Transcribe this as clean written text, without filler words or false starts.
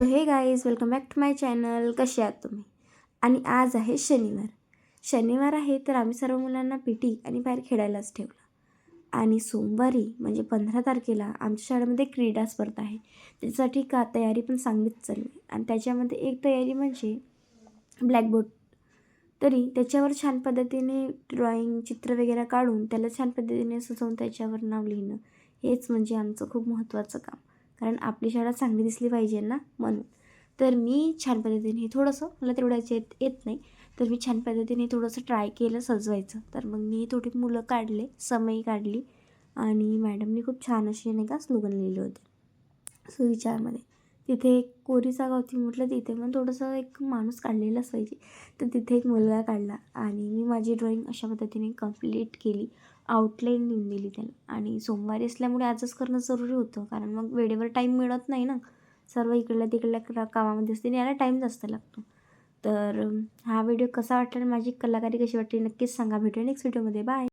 हे guys, welcome back to my channel. कसे आहात तुम्ही? आणि आज आहे शनिवार आहे, तर आम्ही सर्व मुलांना पीटी आणि बाहेर खेळायलाच ठेवलं. आणि सोमवारी म्हणजे 15 तारखेला आमच्या शाळेमध्ये क्रीडा स्पर्धा आहे. त्याच्यासाठी तयारी पण चांगलीच चालली आहे. आणि त्याच्यामध्ये एक तयारी म्हणजे ब्लॅकबोर्ड. तरी त्याच्यावर छान पद्धतीने ड्रॉइंग चित्र वगैरे काढून त्याला छान पद्धतीने सजवून त्याच्यावर नाव लिहिणं, हेच म्हणजे आमचं खूप महत्त्वाचं काम. कारण आपली शाळा चांगली दिसली पाहिजे ना, म्हणून. तर मी छान पद्धतीने थोडंसं, मला तेवढं येत नाही, तर मी छान पद्धतीने थोडंसं ट्राय केलं सजवायचं. तर मग मी थोडी मुलं काढले, समई काढली आणि मॅडमनी खूप छान असे नाही का स्लोगन लिहिले होते सुविचारमध्ये. तिथे एक कोरी जागा होती, म्हटलं तिथे पण थोडंसं एक माणूस काढलेलाच पाहिजे. तर तिथे एक मुलगा काढला आणि मी माझी ड्रॉईंग अशा पद्धतीने कंप्लीट केली. आउटलाईन लिहून दिली त्याला. आणि सोमवारी असल्यामुळे आजच करणं जरुरी होतं, कारण मग वेळेवर टाईम मिळत नाही ना. सर्व इकडल्या तिकडल्या कामामध्ये असते आणि याला टाईम जास्त लागतो. तर हा व्हिडिओ कसा वाटला आणि माझी कलाकारी कशी वाटली नक्कीच सांगा. भेटूया नेक्स्ट व्हिडिओमध्ये. बाय.